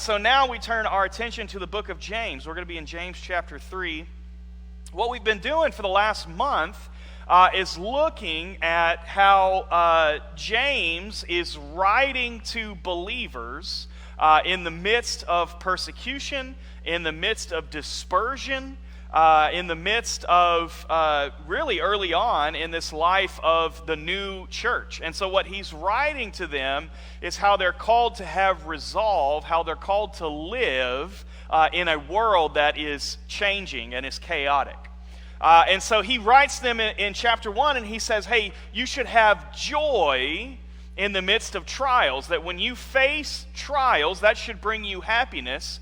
So now we turn our attention to the book of James. We're going to be in James chapter 3. What we've been doing for the last month is looking at how James is writing to believers in the midst of persecution, in the midst of dispersion, in the midst of really early on in this life of the new church. And so what he's writing to them is how they're called to have resolve, how they're called to live in a world that is changing and is chaotic. And so he writes them in chapter 1, and he says, hey, you should have joy in the midst of trials, that when you face trials, that should bring you happiness,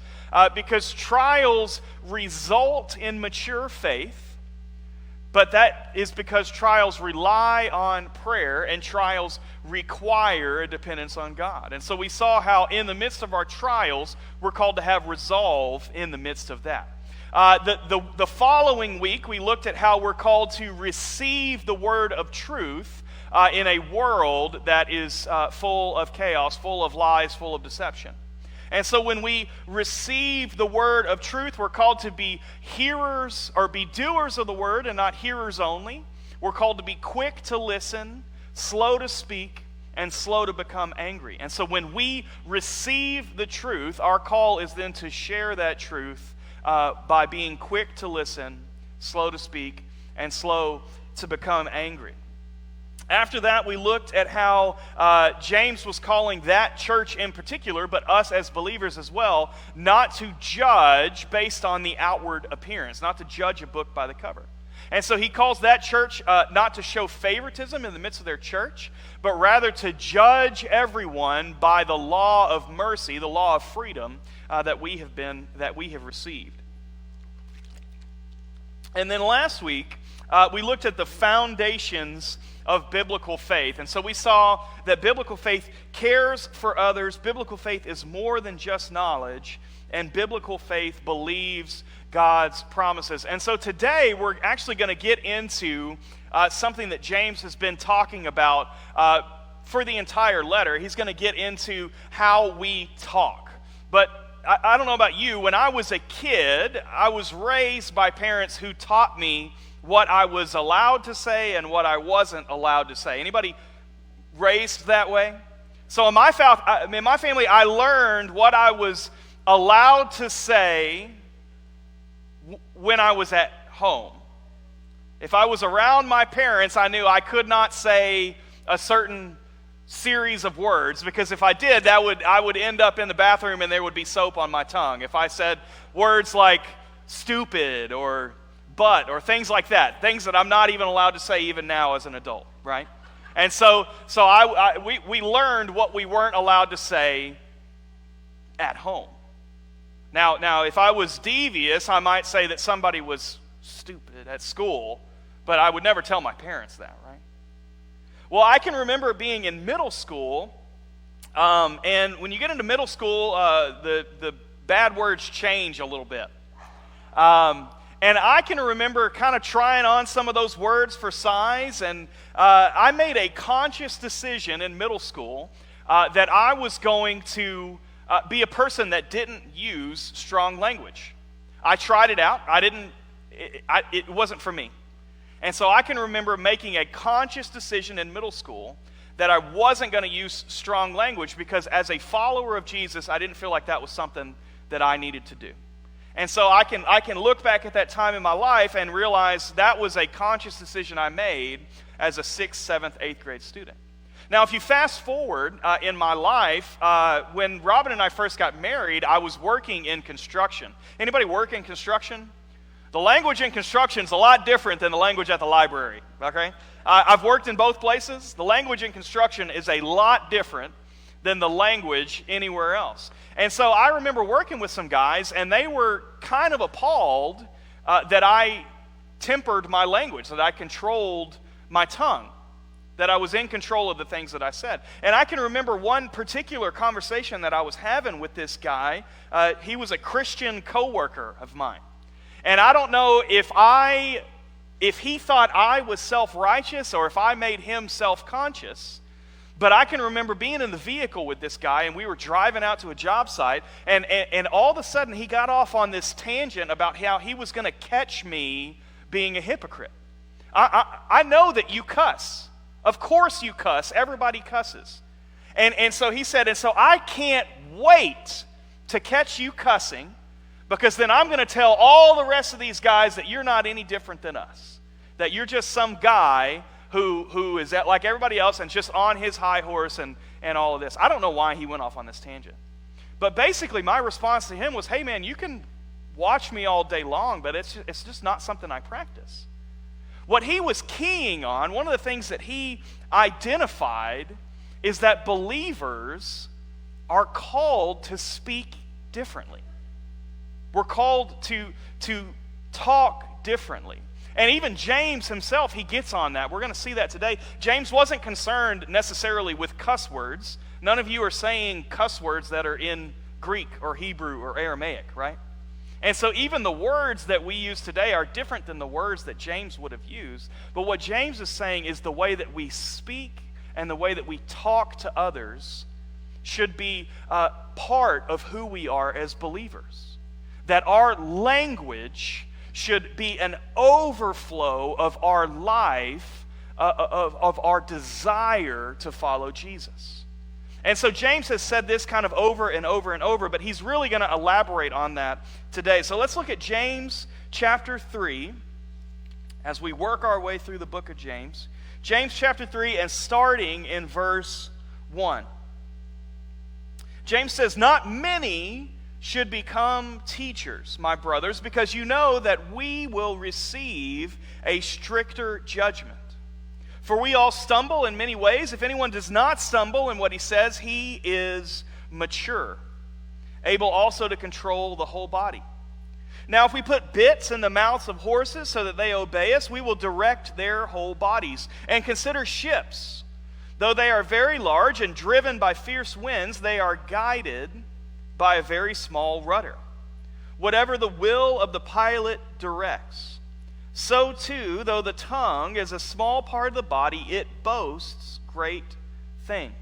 because trials result in mature faith, but that is because trials rely on prayer and trials require a dependence on God. And so we saw how in the midst of our trials, we're called to have resolve in the midst of that. The following week, we looked at how we're called to receive the word of truth in a world that is full of chaos, full of lies, full of deception. And so when we receive the word of truth, we're called to be hearers or be doers of the word and not hearers only. We're called to be quick to listen, slow to speak, and slow to become angry. And so when we receive the truth, our call is then to share that truth by being quick to listen, slow to speak, and slow to become angry. After that, we looked at how James was calling that church in particular, but us as believers as well, not to judge based on the outward appearance, not to judge a book by the cover. And so he calls that church not to show favoritism in the midst of their church, but rather to judge everyone by the law of mercy, the law of freedom that we have received. And then last week, we looked at the foundations of biblical faith. And so we saw that biblical faith cares for others. Biblical faith is more than just knowledge. And biblical faith believes God's promises. And so today we're actually going to get into something that James has been talking about for the entire letter. He's going to get into how we talk. But I don't know about you, when I was a kid, I was raised by parents who taught me what I was allowed to say and what I wasn't allowed to say. Anybody raised that way? So in my family, I learned what I was allowed to say when I was at home. If I was around my parents, I knew I could not say a certain series of words, because if I did, I would end up in the bathroom and there would be soap on my tongue. If I said words like stupid or but or things like that, things that I'm not even allowed to say even now as an adult, right? And so we learned what we weren't allowed to say at home. Now, if I was devious, I might say that somebody was stupid at school, but I would never tell my parents that, right? Well, I can remember being in middle school, and when you get into middle school, the bad words change a little bit. And I can remember kind of trying on some of those words for size, and I made a conscious decision in middle school that I was going to be a person that didn't use strong language. I tried it out. It wasn't for me. And so I can remember making a conscious decision in middle school that I wasn't going to use strong language, because as a follower of Jesus, I didn't feel like that was something that I needed to do. And so I can look back at that time in my life and realize that was a conscious decision I made as a 6th, 7th, 8th grade student. Now, if you fast forward in my life, when Robin and I first got married, I was working in construction. Anybody work in construction? The language in construction is a lot different than the language at the library, okay? I've worked in both places. The language in construction is a lot different than the language anywhere else. And so I remember working with some guys, and they were kind of appalled that I tempered my language, that I controlled my tongue, that I was in control of the things that I said. And I can remember one particular conversation that I was having with this guy. He was a Christian coworker of mine. And I don't know if he thought I was self-righteous or if I made him self-conscious, But I can remember being in the vehicle with this guy, and we were driving out to a job site, and all of a sudden he got off on this tangent about how he was going to catch me being a hypocrite. I know that you cuss. Of course you cuss. Everybody cusses. And so he said, and so I can't wait to catch you cussing, because then I'm going to tell all the rest of these guys that you're not any different than us, that you're just some guy who is like everybody else and just on his high horse and all of this. I don't know why he went off on this tangent. But basically my response to him was, hey man, you can watch me all day long, but it's just not something I practice. What he was keying on, one of the things that he identified, is that believers are called to speak differently. We're called to talk differently. And even James himself, he gets on that. We're going to see that today. James wasn't concerned necessarily with cuss words. None of you are saying cuss words that are in Greek or Hebrew or Aramaic, right? And so even the words that we use today are different than the words that James would have used. But what James is saying is the way that we speak and the way that we talk to others should be part of who we are as believers. That our language should be an overflow of our life, of our desire to follow Jesus. And so James has said this kind of over and over and over, but he's really going to elaborate on that today. So let's look at James chapter 3 as we work our way through the book of James. James chapter 3, and starting in verse 1. James says, "Not many should become teachers, my brothers, because you know that we will receive a stricter judgment. For we all stumble in many ways. If anyone does not stumble in what he says, he is mature, able also to control the whole body. Now if we put bits in the mouths of horses so that they obey us, we will direct their whole bodies. And consider ships. Though they are very large and driven by fierce winds, they are guided by a very small rudder. Whatever the will of the pilot directs. So too, though the tongue is a small part of the body, it boasts great things.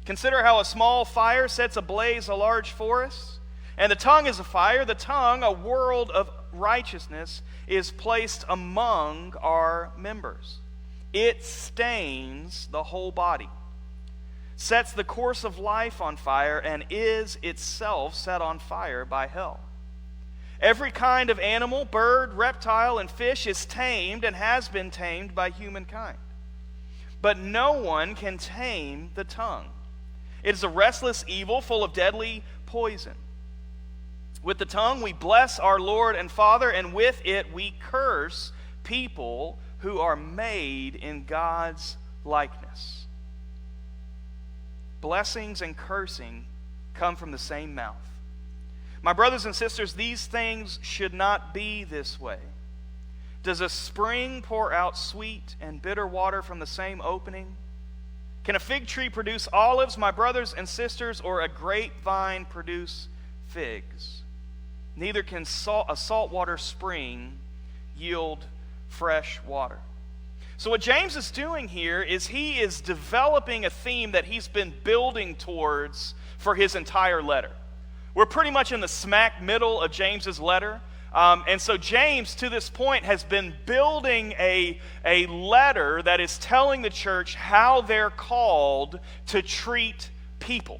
Consider how a small fire sets ablaze a large forest. And the tongue is a fire. The tongue, a world of righteousness, is placed among our members. It stains the whole body, sets the course of life on fire, and is itself set on fire by hell. Every kind of animal, bird, reptile, and fish is tamed and has been tamed by humankind. But no one can tame the tongue. It is a restless evil full of deadly poison. With the tongue we bless our Lord and Father, and with it we curse people who are made in God's likeness. Blessings and cursing come from the same mouth. My brothers and sisters, these things should not be this way. Does a spring pour out sweet and bitter water from the same opening? Can a fig tree produce olives, my brothers and sisters, or a grapevine produce figs? Neither can a saltwater spring yield fresh water. So what James is doing here is he is developing a theme that he's been building towards for his entire letter. We're pretty much in the smack middle of James's letter. And so James, to this point, has been building a letter that is telling the church how they're called to treat people,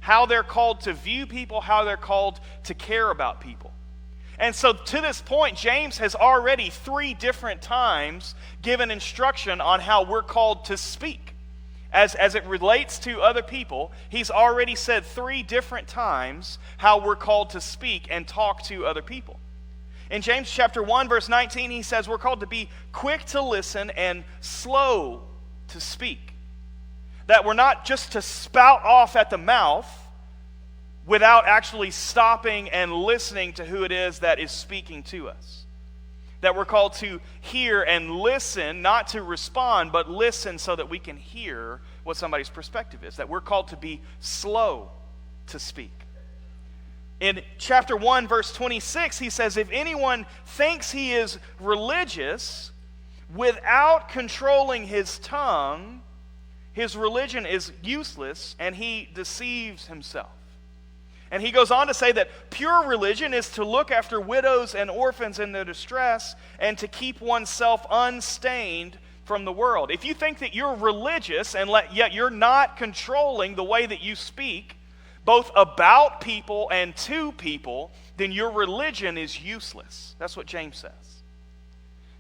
how they're called to view people, how they're called to care about people. And so to this point, James has already 3 different times given instruction on how we're called to speak. As it relates to other people, he's already said 3 different times how we're called to speak and talk to other people. In James chapter 1, verse 19, he says we're called to be quick to listen and slow to speak. That we're not just to spout off at the mouth without actually stopping and listening to who it is that is speaking to us. That we're called to hear and listen, not to respond, but listen so that we can hear what somebody's perspective is. That we're called to be slow to speak. In chapter 1, verse 26, he says, if anyone thinks he is religious without controlling his his religion is useless and he deceives himself. And he goes on to say that pure religion is to look after widows and orphans in their distress and to keep oneself unstained from the world. If you think that you're religious and yet you're not controlling the way that you speak, both about people and to people, then your religion is useless. That's what James says.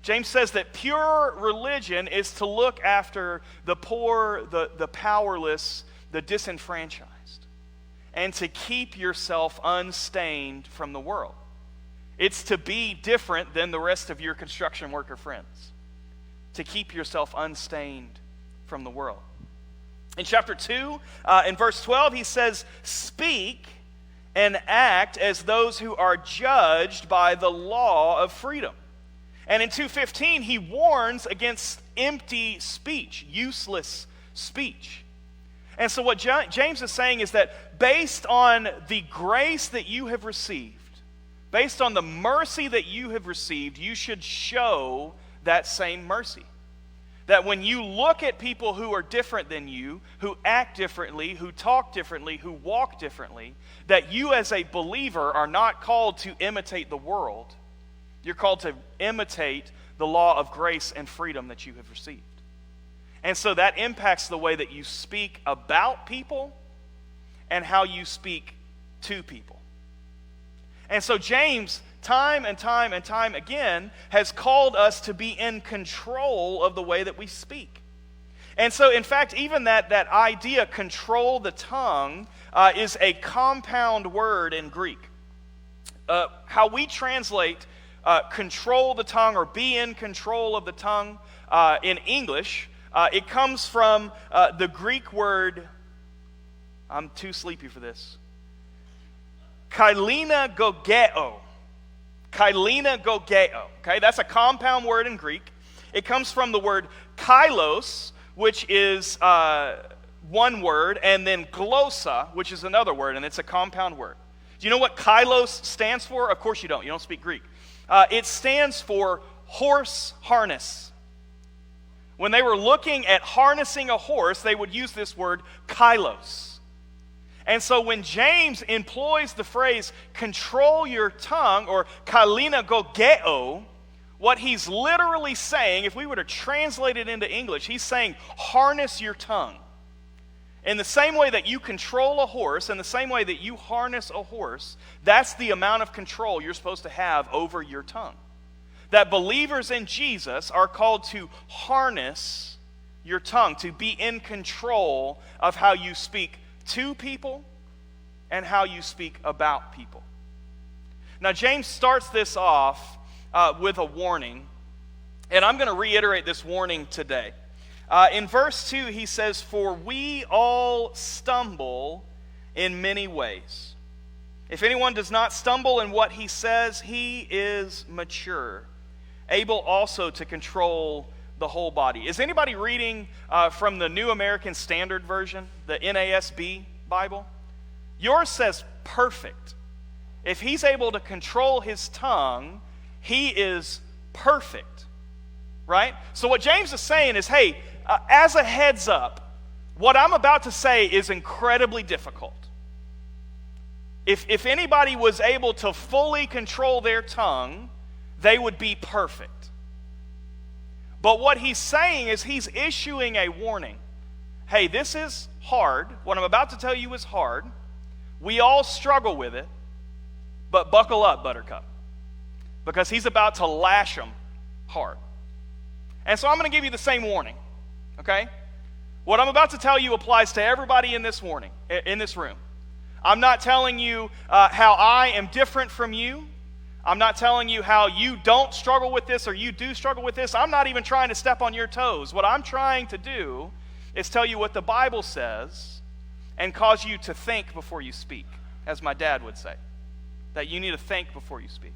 James says that pure religion is to look after the poor, the powerless, the disenfranchised, and to keep yourself unstained from the world. It's to be different than the rest of your construction worker friends, to keep yourself unstained from the world. In chapter 2, in verse 12, he says, "Speak and act as those who are judged by the law of freedom." And in 2:15, he warns against empty speech, useless speech. And so what James is saying is that based on the grace that you have received, based on the mercy that you have received, you should show that same mercy. That when you look at people who are different than you, who act differently, who talk differently, who walk differently, that you as a believer are not called to imitate the world. You're called to imitate the law of grace and freedom that you have received. And so that impacts the way that you speak about people and how you speak to people. And so James, time and time and time again, has called us to be in control of the way that we speak. And so, in fact, even that idea, control the tongue, is a compound word in Greek. How we translate control the tongue or be in control of the tongue in English, it comes from the Greek word, I'm too sleepy for this, kailina-gogeo. Kailina-gogeo. Okay, that's a compound word in Greek. It comes from the word kailos, which is one word, and then glossa, which is another word, and it's a compound word. Do you know what kailos stands for? Of course you don't. You don't speak Greek. It stands for horse harness. When they were looking at harnessing a horse, they would use this word kailos. And so when James employs the phrase control your tongue or kailina-gogeo, what he's literally saying, if we were to translate it into English, he's saying harness your tongue. In the same way that you control a horse, in the same way that you harness a horse, that's the amount of control you're supposed to have over your tongue. That believers in Jesus are called to harness your tongue, to be in control of how you speak to people and how you speak about people. Now, James starts this off with a warning, and I'm going to reiterate this warning today. In verse 2, he says, "For we all stumble in many ways. If anyone does not stumble in what he says, he is mature, able also to control the whole body." Is anybody reading from the New American Standard Version, the NASB Bible? Yours says perfect. If he's able to control his tongue, he is perfect, right? So what James is saying is, hey, as a heads up, what I'm about to say is incredibly difficult. If anybody was able to fully control their tongue, they would be perfect. But what he's saying is he's issuing a warning. Hey, this is hard. What I'm about to tell you is hard. We all struggle with it, but buckle up, Buttercup, because he's about to lash them hard. And so I'm going to give you the same warning, okay? What I'm about to tell you applies to everybody in this room. I'm not telling you how I am different from you. I'm not telling you how you don't struggle with this or you do struggle with this. I'm not even trying to step on your toes. What I'm trying to do is tell you what the Bible says and cause you to think before you speak, as my dad would say, that you need to think before you speak.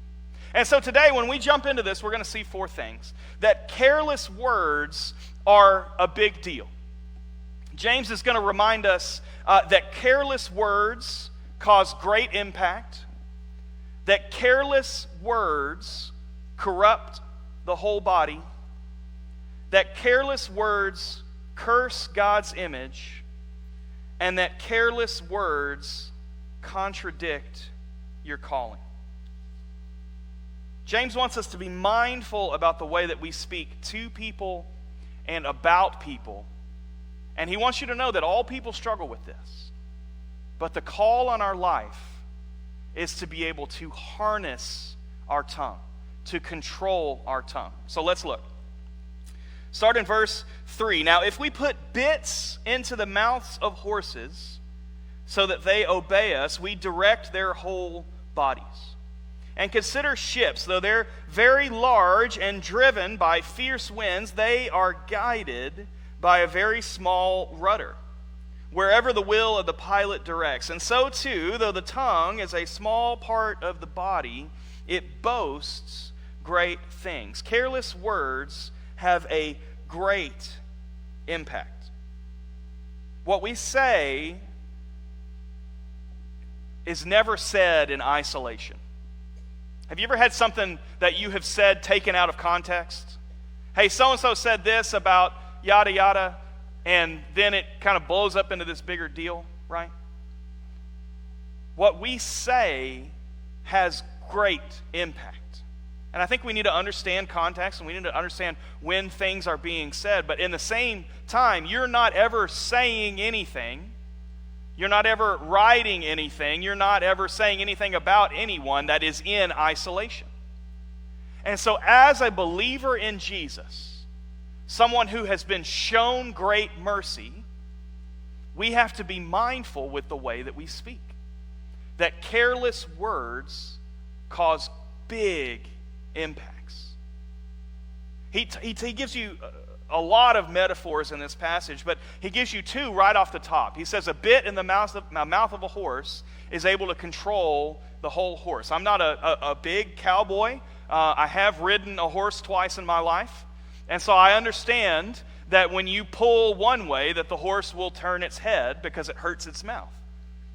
And so today, when we jump into this, we're going to see four things. That careless words are a big deal. James is going to remind us that careless words cause great impact, that careless words corrupt the whole body, that careless words curse God's image and that careless words contradict your calling. James wants us to be mindful about the way that we speak to people and about people. And he wants you to know that all people struggle with this. But the call on our life is to be able to harness our tongue, to control our tongue. So let's look. Start in verse 3. Now, if we put bits into the mouths of horses so that they obey us, we direct their whole bodies. And consider ships, though they're very large and driven by fierce winds, they are guided by a very small rudder, wherever the will of the pilot directs. And so too, though the tongue is a small part of the body, it boasts great things. Careless words have a great impact. What we say is never said in isolation. Have you ever had something that you have said taken out of context? Hey, so-and-so said this about yada yada, and then it kind of blows up into this bigger deal, right? What we say has great impact. And I think we need to understand context, and we need to understand when things are being said. But in the same time, you're not ever saying anything. You're not ever writing anything. You're not ever saying anything about anyone that is in isolation. And so as a believer in Jesus, someone who has been shown great mercy, we have to be mindful with the way that we speak. That careless words cause big impacts. He gives you a lot of metaphors in this passage, but he gives you two right off the top. He says a bit in the mouth of a horse is able to control the whole horse. I'm not a big cowboy. I have ridden a horse twice in my life, and so I understand that when you pull one way, that the horse will turn its head because it hurts its mouth.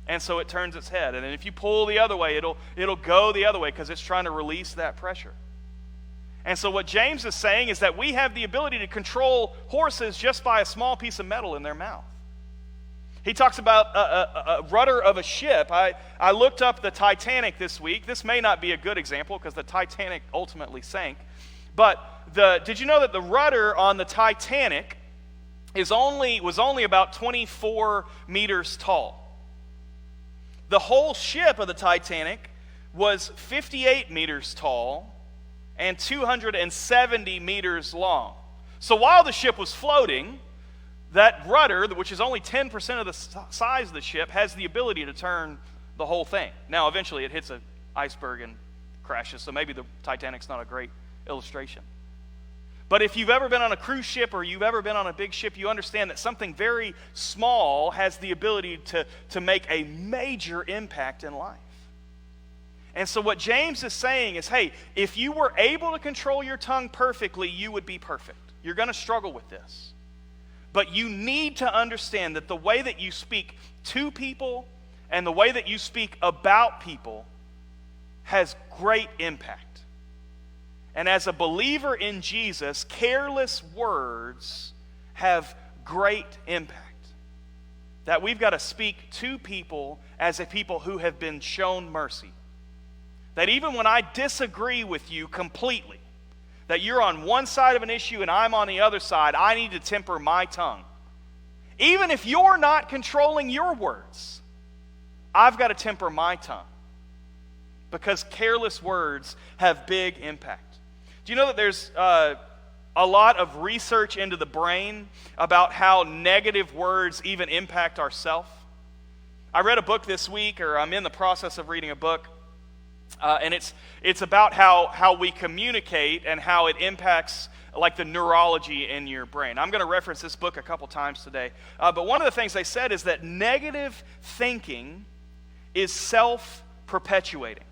And so it turns its head. And then if you pull the other way, it'll go the other way because it's trying to release that pressure. And so what James is saying is that we have the ability to control horses just by a small piece of metal in their mouth. He talks about a rudder of a ship. I looked up the Titanic this week. This may not be a good example because the Titanic ultimately sank. But did you know that the rudder on the Titanic was only about 24 meters tall? The whole ship of the Titanic was 58 meters tall and 270 meters long. So while the ship was floating, that rudder, which is only 10% of the size of the ship, has the ability to turn the whole thing. Now, eventually it hits an iceberg and crashes, so maybe the Titanic's not a great illustration. But if you've ever been on a cruise ship or you've ever been on a big ship, you understand that something very small has the ability to make a major impact in life. And so what James is saying is, hey, if you were able to control your tongue perfectly, you would be perfect. You're going to struggle with this. But you need to understand that the way that you speak to people and the way that you speak about people has great impact. And as a believer in Jesus, careless words have great impact. That we've got to speak to people as a people who have been shown mercy. That even when I disagree with you completely, that you're on one side of an issue and I'm on the other side, I need to temper my tongue. Even if you're not controlling your words, I've got to temper my tongue. Because careless words have big impact. Do you know that there's a lot of research into the brain about how negative words even impact ourselves? I read a book this week, or I'm in the process of reading a book, and it's about how we communicate and how it impacts like the neurology in your brain. I'm going to reference this book a couple times today. But one of the things they said is that negative thinking is self-perpetuating.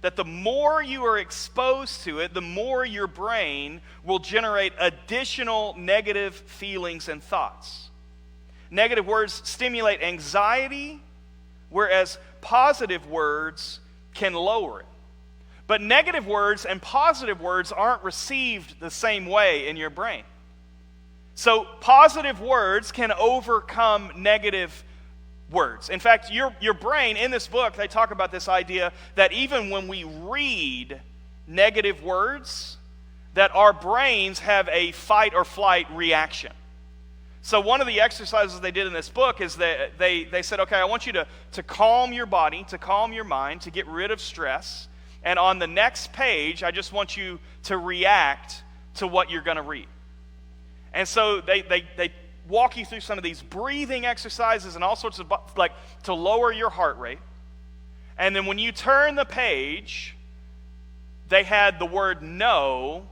That the more you are exposed to it, the more your brain will generate additional negative feelings and thoughts. Negative words stimulate anxiety, whereas positive words can lower it. But negative words and positive words aren't received the same way in your brain. So positive words can overcome negative words. In fact, your brain, in this book, they talk about this idea that even when we read negative words, that our brains have a fight or flight reaction. So one of the exercises they did in this book is that they said, okay, I want you to calm your body, to calm your mind, to get rid of stress. And on the next page, I just want you to react to what you're going to read. And so they walk you through some of these breathing exercises and all sorts of, like, to lower your heart rate. And then when you turn the page, they had the word no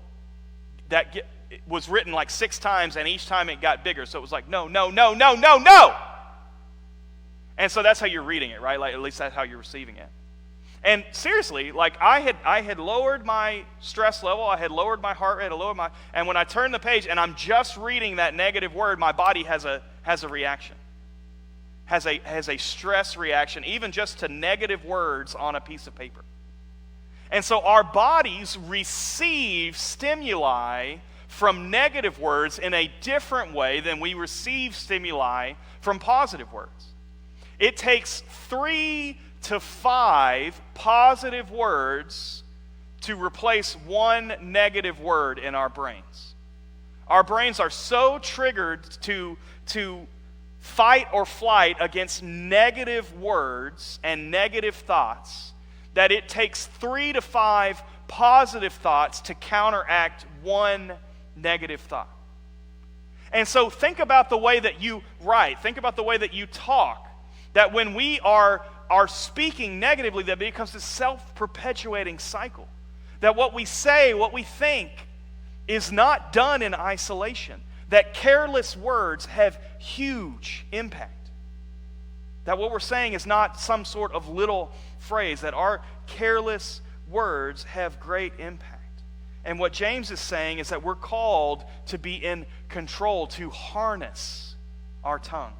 that was written like 6 times, and each time it got bigger. So it was like, no, no, no, no, no, no. And so that's how you're reading it, right? Like, at least that's how you're receiving it. And seriously, like, I had lowered my stress level, I had lowered my heart rate, and when I turned the page and I'm just reading that negative word, my body has a reaction, has a stress reaction, even just to negative words on a piece of paper. And so our bodies receive stimuli from negative words in a different way than we receive stimuli from positive words. It takes 3 to 5 positive words to replace 1 negative word in our brains. Our brains are so triggered to fight or flight against negative words and negative thoughts that it takes 3 to 5 positive thoughts to counteract 1 negative thought. And so think about the way that you write, think about the way that you talk, that when we are speaking negatively, that becomes this self-perpetuating cycle. That what we say, what we think, is not done in isolation. That careless words have huge impact. That what we're saying is not some sort of little phrase, that our careless words have great impact. And what James is saying is that we're called to be in control, to harness our tongue.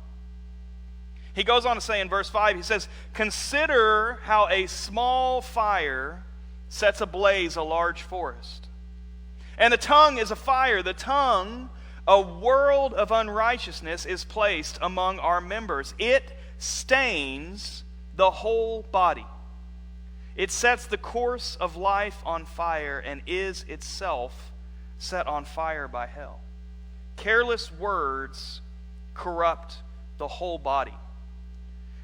He goes on to say in verse 5, he says, "Consider how a small fire sets ablaze a large forest. And the tongue is a fire. The tongue, a world of unrighteousness, is placed among our members. It stains the whole body. It sets the course of life on fire and is itself set on fire by hell." Careless words corrupt the whole body.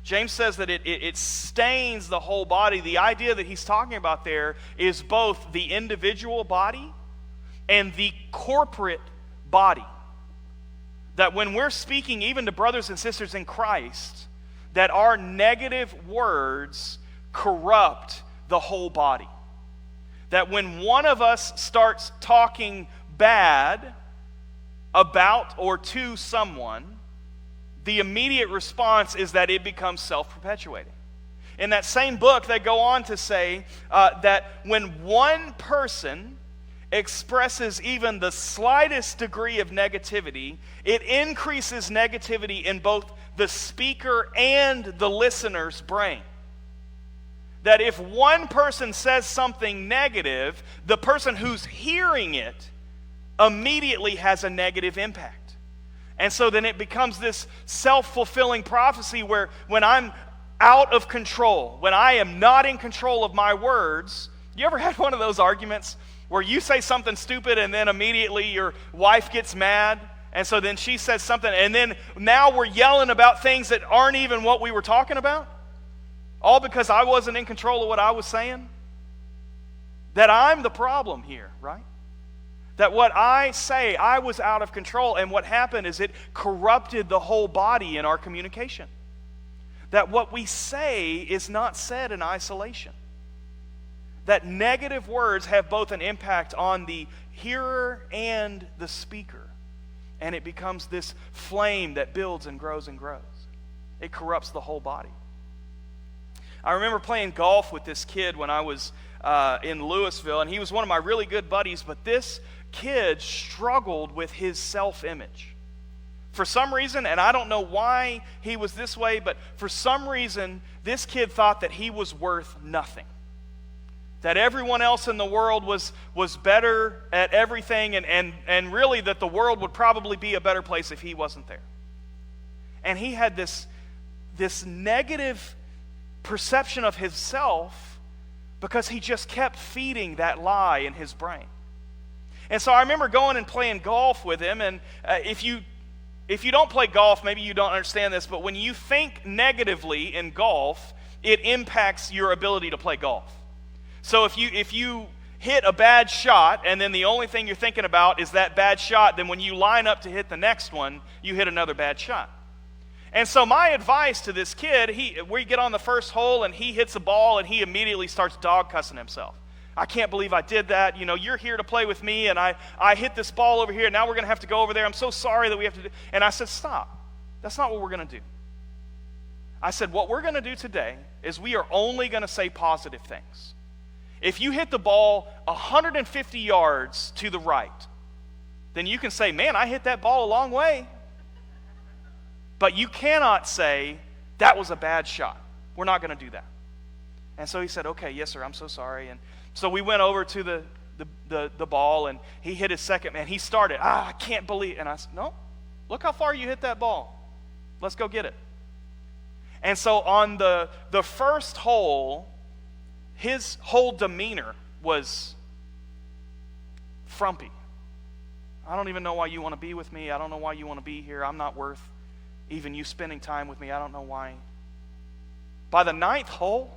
James says that it stains the whole body. The idea that he's talking about there is both the individual body and the corporate body. That when we're speaking even to brothers and sisters in Christ, that our negative words corrupt the whole body. That when one of us starts talking bad about or to someone, the immediate response is that it becomes self-perpetuating. In that same book, they go on to say that when one person expresses even the slightest degree of negativity, it increases negativity in both the speaker and the listener's brain. That if one person says something negative, the person who's hearing it immediately has a negative impact. And so then it becomes this self-fulfilling prophecy where when I'm out of control, when I am not in control of my words, you ever had one of those arguments where you say something stupid and then immediately your wife gets mad, and so then she says something, and then now we're yelling about things that aren't even what we were talking about? All because I wasn't in control of what I was saying? That I'm the problem here, right? That what I say, I was out of control, and what happened is it corrupted the whole body in our communication. That what we say is not said in isolation. That negative words have both an impact on the hearer and the speaker. And it becomes this flame that builds and grows and grows. It corrupts the whole body. I remember playing golf with this kid when I was in Louisville, and he was one of my really good buddies, but this kid struggled with his self-image. For some reason, and I don't know why he was this way, but for some reason, this kid thought that he was worth nothing. that everyone else in the world was better at everything, and really that the world would probably be a better place if he wasn't there. And he had this negative perception of himself because he just kept feeding that lie in his brain. And so I remember going and playing golf with him, and if you don't play golf, maybe you don't understand this, but when you think negatively in golf, it impacts your ability to play golf. So if you hit a bad shot, and then the only thing you're thinking about is that bad shot, then when you line up to hit the next one, you hit another bad shot. And so my advice to this kid, we get on the first hole, and he hits a ball, and he immediately starts dog cussing himself. I can't believe I did that. You're here to play with me, and I hit this ball over here, and now we're going to have to go over there. I'm so sorry that we have to do. And I said, stop. That's not what we're going to do. I said, what we're going to do today is we are only going to say positive things. If you hit the ball 150 yards to the right, then you can say, man, I hit that ball a long way. But you cannot say, that was a bad shot. We're not going to do that. And so he said, okay, yes, sir, I'm so sorry. And so we went over to the ball, and he hit his second, man. He started, I can't believe. And I said, no, look how far you hit that ball. Let's go get it. And so on the first hole, his whole demeanor was frumpy. I don't even know why you want to be with me. I don't know why you want to be here. I'm not worth even you spending time with me. I don't know why. By the 9th hole,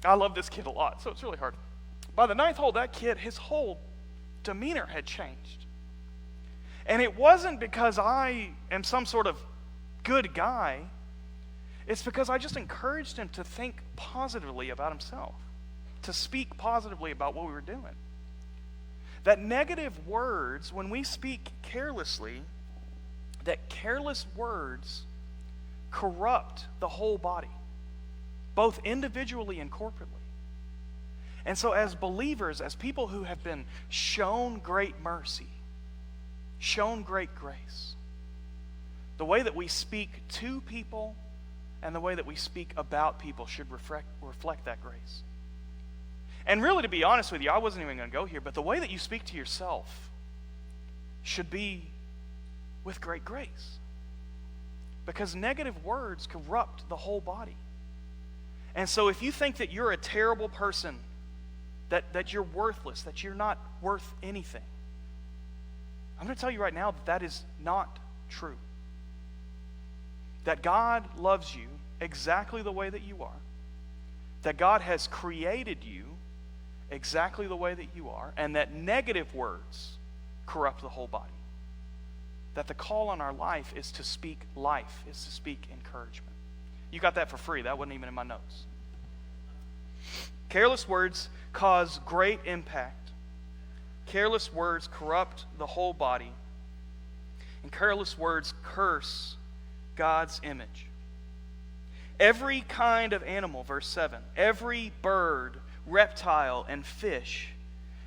I love this kid a lot, so it's really hard. By the 9th hole, that kid, his whole demeanor had changed. And it wasn't because I am some sort of good guy. It's because I just encouraged him to think positively about himself, to speak positively about what we were doing. That negative words, when we speak carelessly, that careless words corrupt the whole body, both individually and corporately. And so as believers, as people who have been shown great mercy, shown great grace, the way that we speak to people and the way that we speak about people should reflect that grace. And really, to be honest with you, I wasn't even going to go here, but the way that you speak to yourself should be with great grace. Because negative words corrupt the whole body. And so if you think that you're a terrible person, that you're worthless, that you're not worth anything, I'm going to tell you right now that is not true. That God loves you exactly the way that you are. That God has created you exactly the way that you are. And that negative words corrupt the whole body. That the call on our life is to speak life, is to speak encouragement. You got that for free. That wasn't even in my notes. Careless words cause great impact. Careless words corrupt the whole body. And careless words curse God's image. Every kind of animal, verse 7, every bird, reptile, and fish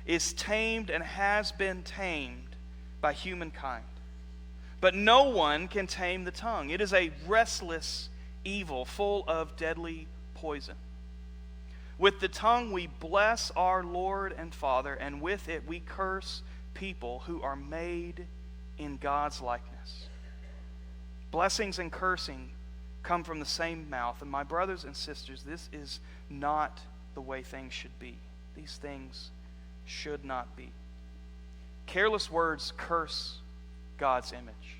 is tamed and has been tamed by humankind. But no one can tame the tongue. It is a restless evil, full of deadly poison. With the tongue we bless our Lord and Father, and with it we curse people who are made in God's likeness. Blessings and cursing come from the same mouth. And my brothers and sisters, this is not the way things should be. These things should not be. Careless words curse God's image.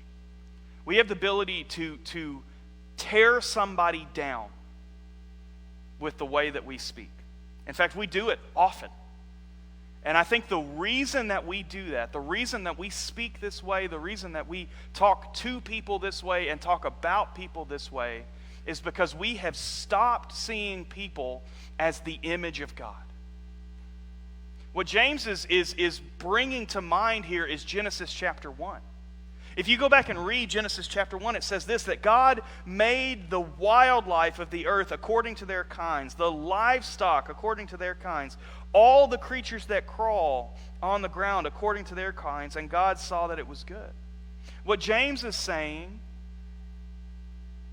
We have the ability to tear somebody down with the way that we speak. In fact, we do it often. And I think the reason that we do that, the reason that we speak this way, the reason that we talk to people this way and talk about people this way is because we have stopped seeing people as the image of God. What James is bringing to mind here is Genesis chapter 1. If you go back and read Genesis chapter 1, it says this, that God made the wildlife of the earth according to their kinds, the livestock according to their kinds, all the creatures that crawl on the ground according to their kinds, and God saw that it was good. What James is saying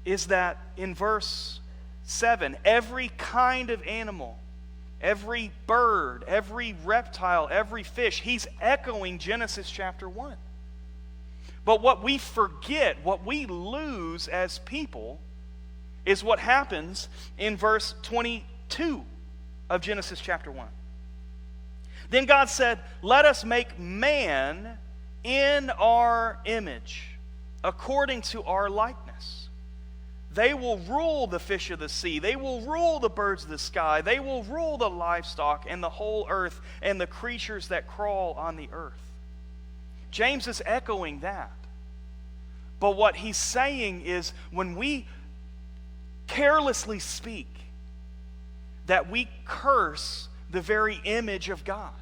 is that in verse 7, every kind of animal, every bird, every reptile, every fish. He's echoing Genesis chapter 1. But what we forget, what we lose as people, is what happens in verse 22 of Genesis chapter 1. Then God said, "Let us make man in our image, according to our likeness. They will rule the fish of the sea. They will rule the birds of the sky. They will rule the livestock and the whole earth and the creatures that crawl on the earth." James is echoing that. But what he's saying is, when we carelessly speak, that we curse the very image of God.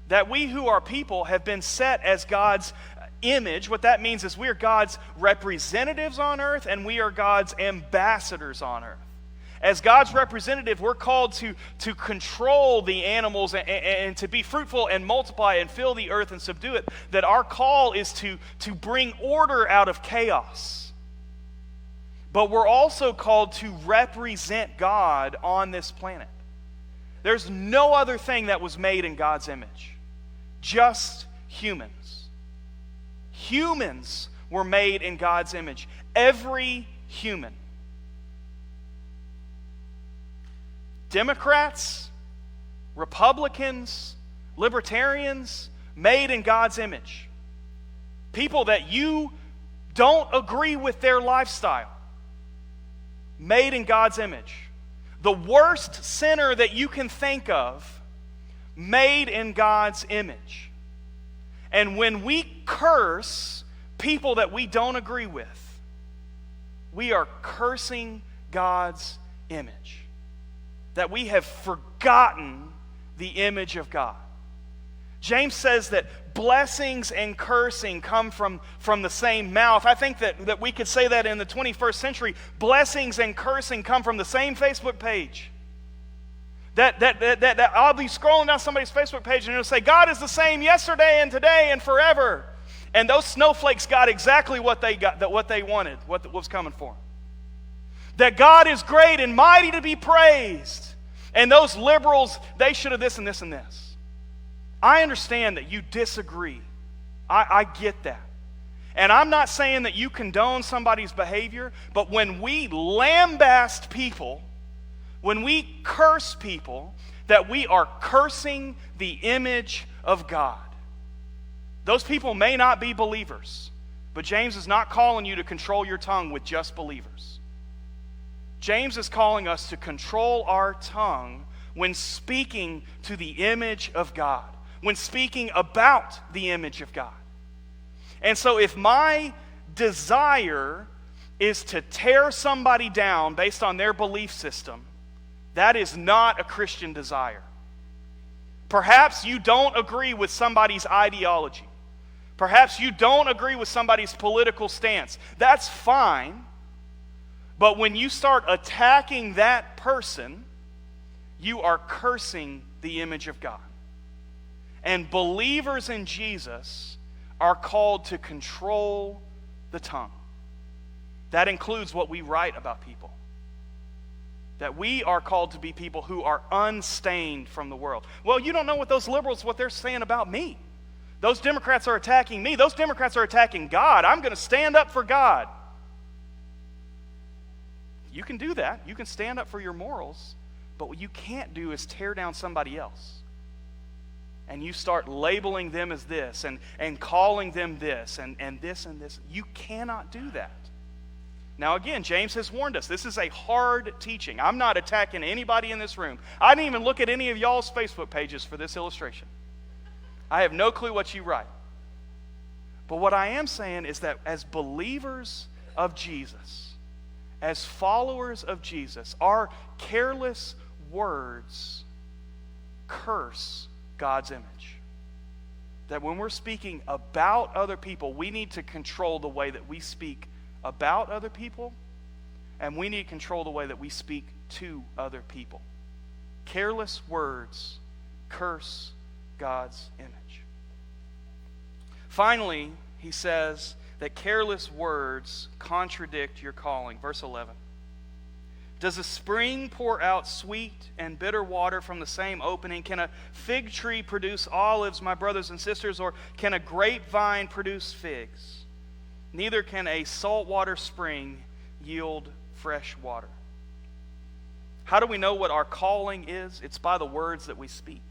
That we who are people have been set as God's image. What that means is we are God's representatives on earth and we are God's ambassadors on earth. As God's representative, we're called to control the animals and to be fruitful and multiply and fill the earth and subdue it. That our call is to bring order out of chaos. But we're also called to represent God on this planet. There's no other thing that was made in God's image. Just humans. Humans were made in God's image. Every human. Democrats, Republicans, libertarians, made in God's image. People that you don't agree with their lifestyle, made in God's image. The worst sinner that you can think of, made in God's image. And when we curse people that we don't agree with, we are cursing God's image. That we have forgotten the image of God. James says that blessings and cursing come from the same mouth. I think that we could say that in the 21st century. Blessings and cursing come from the same Facebook page. That I'll be scrolling down somebody's Facebook page and it'll say, God is the same yesterday and today and forever. And those snowflakes got exactly what they got, what they wanted, what was coming for them. That God is great and mighty to be praised. And those liberals, they should have this and this and this. I understand that you disagree. I get that. And I'm not saying that you condone somebody's behavior, but when we lambaste people, when we curse people, that we are cursing the image of God. Those people may not be believers, but James is not calling you to control your tongue with just believers. James is calling us to control our tongue when speaking to the image of God, when speaking about the image of God. And so if my desire is to tear somebody down based on their belief system, that is not a Christian desire. Perhaps you don't agree with somebody's ideology. Perhaps you don't agree with somebody's political stance. That's fine. But when you start attacking that person, you are cursing the image of God. And believers in Jesus are called to control the tongue. That includes what we write about people. That we are called to be people who are unstained from the world. Well, you don't know what those liberals, what they're saying about me. Those Democrats are attacking me. Those Democrats are attacking God. I'm going to stand up for God. You can do that. You can stand up for your morals. But what you can't do is tear down somebody else. And you start labeling them as this and calling them this and this and this. You cannot do that. Now again, James has warned us. This is a hard teaching. I'm not attacking anybody in this room. I didn't even look at any of y'all's Facebook pages for this illustration. I have no clue what you write. But what I am saying is that as believers of Jesus, as followers of Jesus, our careless words curse God's image. That when we're speaking about other people, we need to control the way that we speak about other people, and we need to control the way that we speak to other people. Careless words curse God's image. Finally, he says that careless words contradict your calling. Verse 11. Does a spring pour out sweet and bitter water from the same opening? Can a fig tree produce olives, my brothers and sisters, or can a grapevine produce figs? Neither can a saltwater spring yield fresh water. How do we know what our calling is? It's by the words that we speak.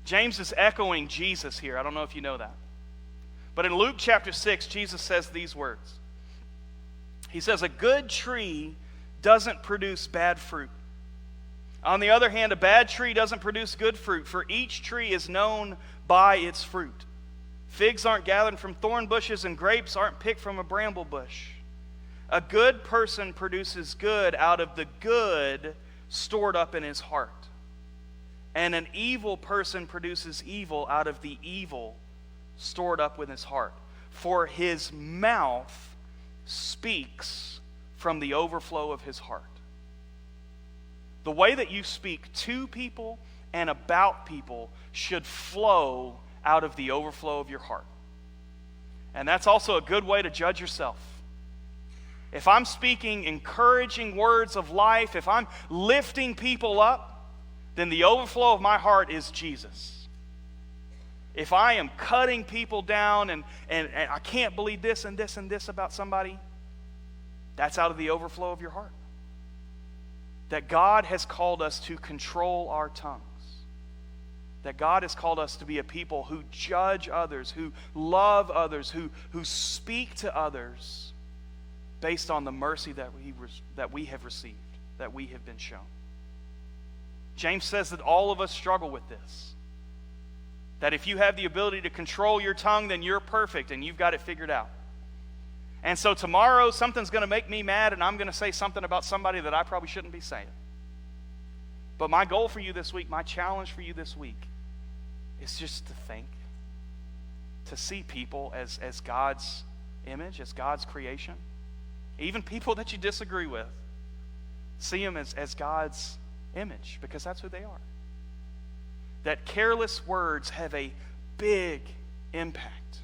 James is echoing Jesus here. I don't know if you know that. But in Luke chapter 6, Jesus says these words. He says, a good tree doesn't produce bad fruit. On the other hand, a bad tree doesn't produce good fruit, for each tree is known by its fruit. Figs aren't gathered from thorn bushes, and grapes aren't picked from a bramble bush. A good person produces good out of the good stored up in his heart. And an evil person produces evil out of the evil stored up within his heart. For his mouth speaks from the overflow of his heart. The way that you speak to people and about people should flow out of the overflow of your heart. And that's also a good way to judge yourself. If I'm speaking encouraging words of life, if I'm lifting people up, then the overflow of my heart is Jesus. If I am cutting people down and I can't believe this and this and this about somebody, that's out of the overflow of your heart. That God has called us to control our tongues. That God has called us to be a people who judge others, who love others, who speak to others based on the mercy that we have received, that we have been shown. James says that all of us struggle with this. That if you have the ability to control your tongue, then you're perfect and you've got it figured out. And so tomorrow, something's going to make me mad, and I'm going to say something about somebody that I probably shouldn't be saying. But my goal for you this week, my challenge for you this week, is just to think, to see people as God's image, as God's creation. Even people that you disagree with, see them as God's image, because that's who they are. That careless words have a big impact.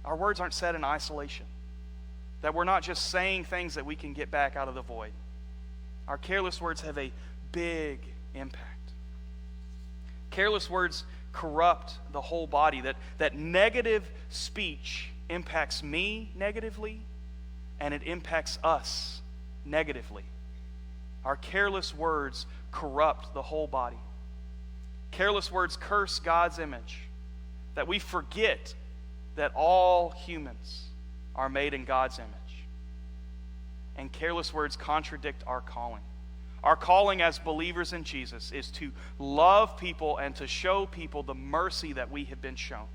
Our words aren't said in isolation. That we're not just saying things that we can get back out of the void. Our careless words have a big impact. Careless words corrupt the whole body. That negative speech impacts me negatively, and it impacts us negatively. Our careless words corrupt the whole body. Careless words curse God's image. That we forget that all humans are made in God's image. And careless words contradict our calling. Our calling as believers in Jesus is to love people and to show people the mercy that we have been shown,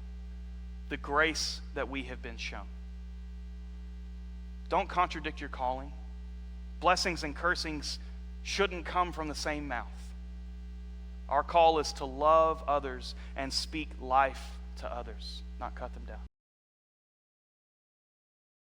the grace that we have been shown. Don't contradict your calling. Blessings and cursings shouldn't come from the same mouth. Our call is to love others and speak life to others, not cut them down.